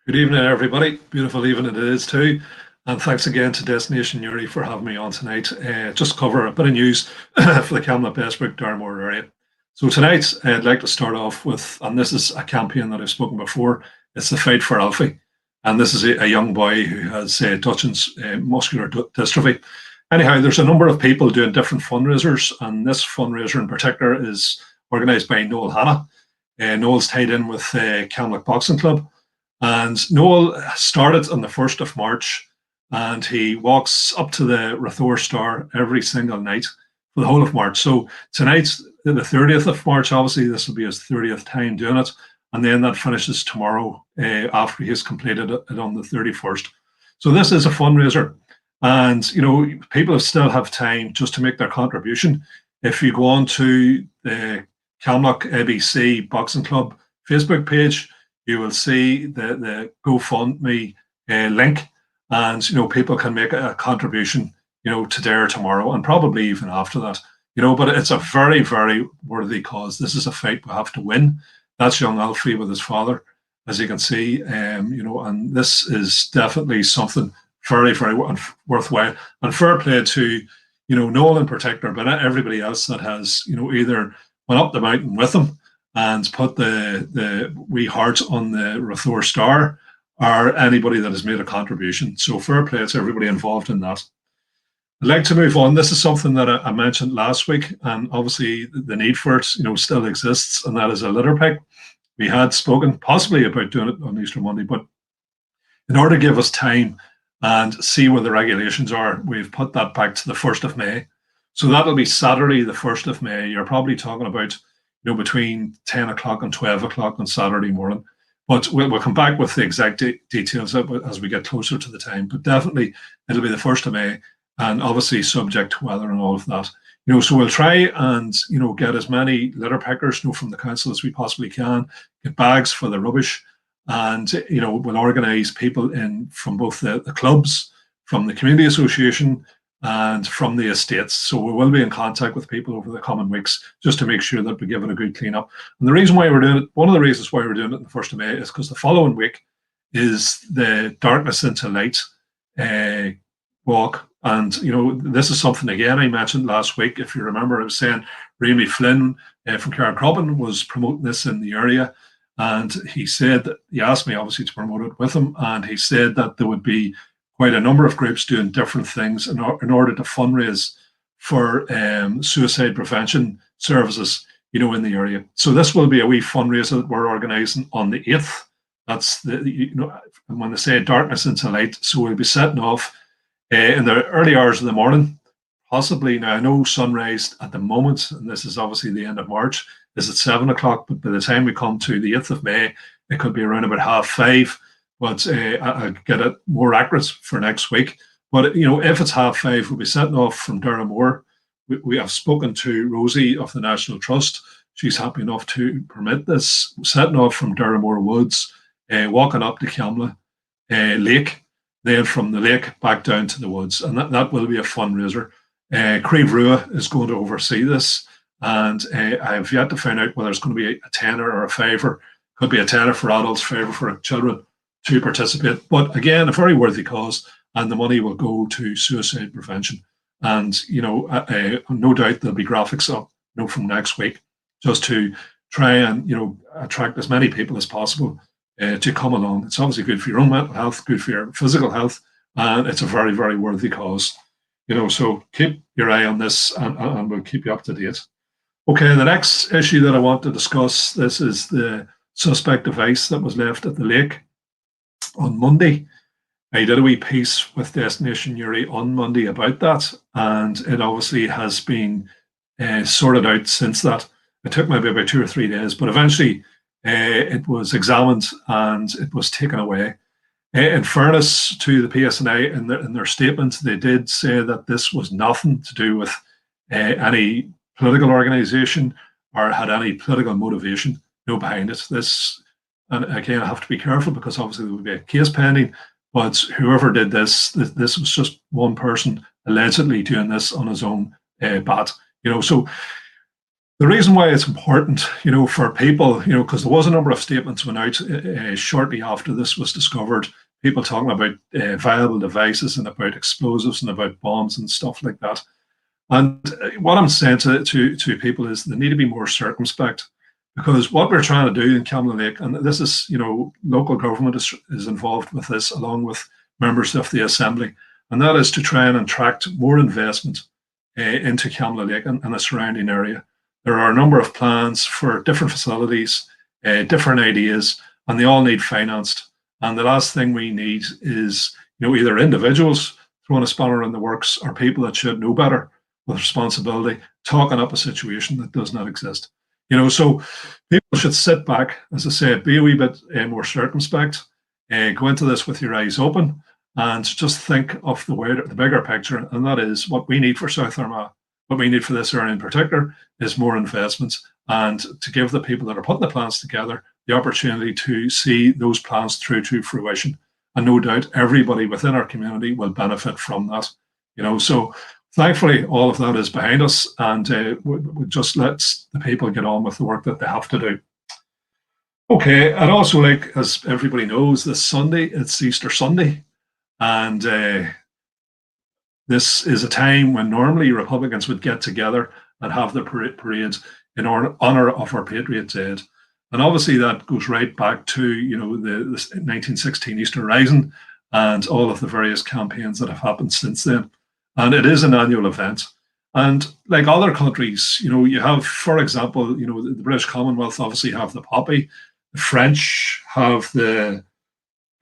Good evening, everybody. Beautiful evening it is too. And thanks again to Destination Uri for having me on tonight. Just cover a bit of news for the Camlough Bessbrook Darmore area. So tonight, I'd like to start off with, and this is a campaign that I've spoken before, it's the Fight for Alfie. And this is a young boy who has Dutchen's muscular dystrophy. Anyhow, there's a number of people doing different fundraisers, and this fundraiser in particular is organised by Noel Hanna. Noel's tied in with Camlough Boxing Club. And Noel started on the 1st of March, and he walks up to the Rathore Star every single night for the whole of March. So tonight's the 30th of March, obviously this will be his 30th time doing it. And then that finishes tomorrow after he's completed it on the 31st. So this is a fundraiser. And, you know, people still have time just to make their contribution. If you go on to the Camlough ABC Boxing Club Facebook page, you will see the GoFundMe link, and you know people can make a contribution, you know, today or tomorrow, and probably even after that, you know. But it's a very, very worthy cause. This is a fight we have to win. That's young Alfie with his father, as you can see, you know, and this is definitely something very, very worthwhile. And fair play to, you know, Noel in particular, but everybody else that has, you know, either went up the mountain with him and put the wee heart on the Rathore Star, or anybody that has made a contribution. So fair play to everybody involved in that. I'd like to move on. This is something that I mentioned last week, and obviously the need for it, you know, still exists, and that is a litter pick. We had spoken possibly about doing it on Easter Monday, but in order to give us time and see where the regulations are, we've put that back to the 1st of May. So that'll be Saturday, the 1st of May. You're probably talking about, you know, between 10 o'clock and 12 o'clock on Saturday morning. But we'll come back with the exact details as we get closer to the time. But definitely it'll be the 1st of May, and obviously subject to weather and all of that. You know, so we'll try and, you know, get as many litter pickers, you know, from the council as we possibly can, get bags for the rubbish, and, you know, we'll organise people in from both the clubs, from the community association, and from the estates. So we will be in contact with people over the coming weeks just to make sure that we give it a good clean up. And the reason why we're doing it, one of the reasons why we're doing it on the 1st of May is because the following week is the Darkness into Light walk. And, you know, this is something, again, I mentioned last week. If you remember, I was saying Rémi Flynn from Carrickcrobbin was promoting this in the area. And he said that he asked me, obviously, to promote it with him. And he said that there would be quite a number of groups doing different things in order to fundraise for suicide prevention services, you know, in the area. So this will be a wee fundraiser that we're organising on the 8th. That's the, you know, when they say darkness into light. So we'll be setting off in the early hours of the morning, possibly. Now I know sunrise at the moment, and this is obviously the end of March, is at 7 o'clock. But by the time we come to the 8th of May, it could be around about 5:30. But I'll get it more accurate for next week. But, you know, if it's 5:30, we'll be setting off from Durhamore. We have spoken to Rosie of the National Trust. She's happy enough to permit this. Setting off from Durhamore Woods, walking up to Camlough Lake, then from the lake back down to the woods. And that will be a fundraiser. Creve Rua is going to oversee this. And I've yet to find out whether it's going to be a tenner or a fiver. Could be a tenner for adults, fiver for children to participate. But again, a very worthy cause, and the money will go to suicide prevention. And, you know, no doubt there'll be graphics up, you know, from next week, just to try and, you know, attract as many people as possible to come along. It's obviously good for your own mental health, good for your physical health, and it's a very, very worthy cause. You know, so keep your eye on this, and we'll keep you up to date. Okay, the next issue that I want to discuss, this is the suspect device that was left at the lake on Monday. I did a wee piece with Destination Uri on Monday about that, and it obviously has been sorted out since that. It took maybe about 2 or 3 days, but eventually it was examined and it was taken away. In fairness to the PSNI, in their statement, they did say that this was nothing to do with any political organisation or had any political motivation, no, behind it. This, and again, I have to be careful because obviously there would be a case pending, but whoever did this was just one person allegedly doing this on his own bat. You know, so The reason why it's important, for people, because there was a number of statements went out shortly after this was discovered, people talking about viable devices and about explosives and about bombs and stuff like that. And what I'm saying to people is they need to be more circumspect, because what we're trying to do in Camlough Lake, and this is, local government is involved with this along with members of the Assembly, and that is to try and attract more investment into Camlough Lake and the surrounding area. There are a number of plans for different facilities, different ideas, and they all need financed. And the last thing we need is, either individuals throwing a spanner in the works or people that should know better with responsibility talking up a situation that does not exist. So people should sit back, as I say, be a wee bit more circumspect, go into this with your eyes open, and just think of the bigger picture, and that is what we need for South Armagh. What we need for this area in particular is more investments, and to give the people that are putting the plans together the opportunity to see those plans through to fruition. And no doubt everybody within our community will benefit from that. So thankfully all of that is behind us, and we just let the people get on with the work that they have to do. Okay, and also, like, as everybody knows, this Sunday, it's Easter Sunday, and this is a time when normally Republicans would get together and have the parade in honor of our Patriot Dead. And obviously that goes right back to, the 1916 Easter Rising and all of the various campaigns that have happened since then. And it is an annual event. And like other countries, you have, for example, the British Commonwealth obviously have the poppy. The French have the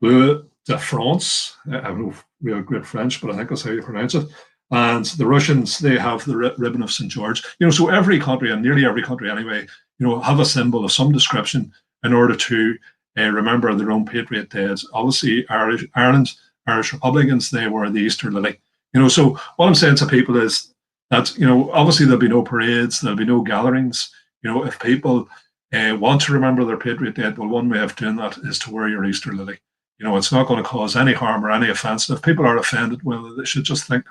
Bleu de France. I have no real great French, but I think that's how you pronounce it. And the Russians, they have the ribbon of St. George. So every country, and nearly every country anyway, have a symbol of some description in order to remember their own Patriot Dead. Obviously, Ireland, Irish Republicans, they were the Easter Lillie. So what I'm saying to people is that, obviously there'll be no parades, there'll be no gatherings. If people want to remember their Patriot Dead, well, one way of doing that is to wear your Easter Lillie. It's not going to cause any harm or any offense. And if people are offended, well, they should just think,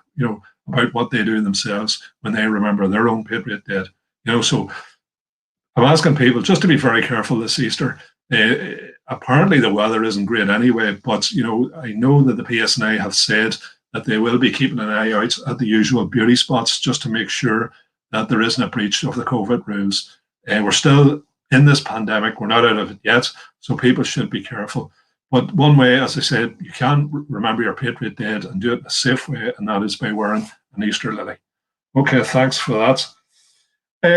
about what they do themselves when they remember their own Patriot Dead. So I'm asking people just to be very careful this Easter. Apparently the weather isn't great anyway, but, I know that the PSNI have said that they will be keeping an eye out at the usual beauty spots just to make sure that there isn't a breach of the COVID rules. We're still in this pandemic. We're not out of it yet, so people should be careful. But one way, as I said, you can remember your Patriot Dead and do it in a safe way, and that is by wearing an Easter Lillie. Okay, thanks for that.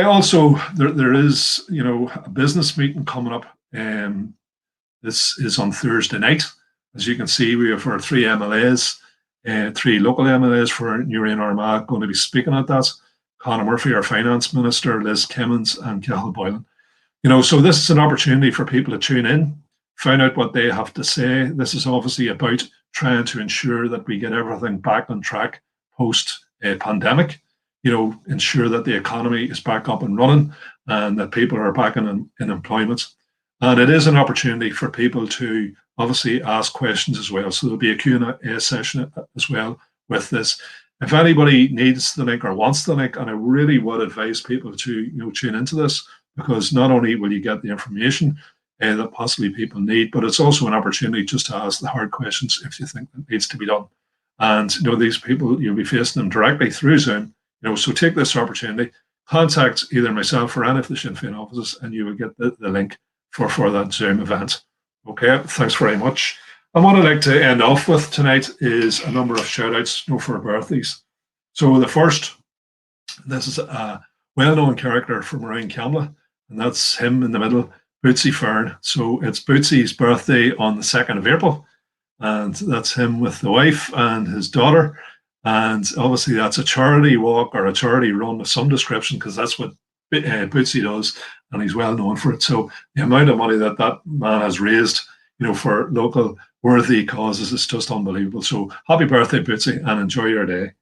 Also, there is, a business meeting coming up. This is on Thursday night. As you can see, we have our three MLAs, three local MLAs for Newry and Armagh going to be speaking at that. Conor Murphy, our Finance Minister, Liz Kimmins, and Cathal Boylan. So this is an opportunity for people to tune in, find out what they have to say. This is obviously about trying to ensure that we get everything back on track post-pandemic, ensure that the economy is back up and running and that people are back in employment. And it is an opportunity for people to obviously ask questions as well. So there'll be a Q&A session as well with this. If anybody needs the link or wants the link, and I really would advise people to tune into this, because not only will you get the information that possibly people need, but it's also an opportunity just to ask the hard questions if you think that needs to be done. And these people, you'll be facing them directly through Zoom. So take this opportunity, contact either myself or any of the Sinn Féin offices, and you will get the link for that Zoom event. Okay, thanks very much. And what I'd like to end off with tonight is a number of shout outs for birthdays. So the first, this is a well-known character from around Camlough, and that's him in the middle, Bootsy Fern. So it's Bootsy's birthday on the 2nd of April, and that's him with the wife and his daughter. And obviously that's a charity walk or a charity run of some description, because that's what Bootsy does, and he's well known for it. So the amount of money that man has raised, for local worthy causes is just unbelievable. So happy birthday, Bootsy, and enjoy your day.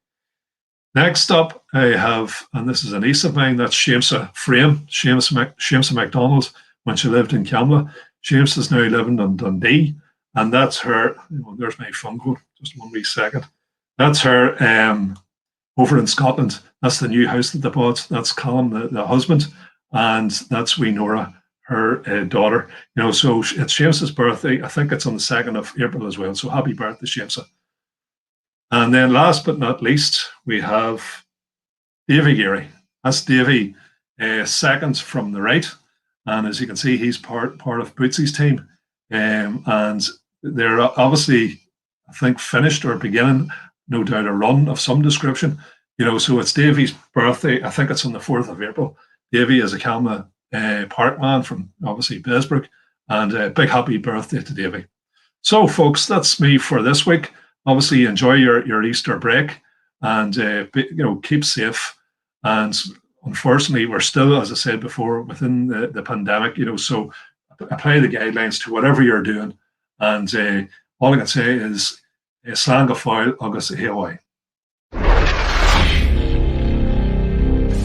Next up, I have, and this is a niece of mine, that's Shamsa Frame, Shamsa MacDonald, when she lived in Camlough. Shamsa is now living in Dundee, and that's her, there's my phone code, just 1 wee second. That's her over in Scotland. That's the new house that they bought. That's Callum, the husband. and that's wee Nora, her daughter. So it's Seamus's birthday. I think it's on the 2nd of April as well. So happy birthday, Seamus. And then last but not least, we have Davy Geary. That's Davy, second from the right. And as you can see, he's part of Bootsy's team. And they're obviously, I think, finished or beginning, no doubt, a run of some description. So it's Davy's birthday. I think it's on the 4th of April. Davy is a Camlough Park man from, obviously, Bessbrook. And big happy birthday to Davy. So, folks, that's me for this week. Obviously, enjoy your Easter break and, keep safe. And unfortunately, we're still, as I said before, within the pandemic, so apply the guidelines to whatever you're doing. And all I can say is, slán go fáil agus a Hawaii.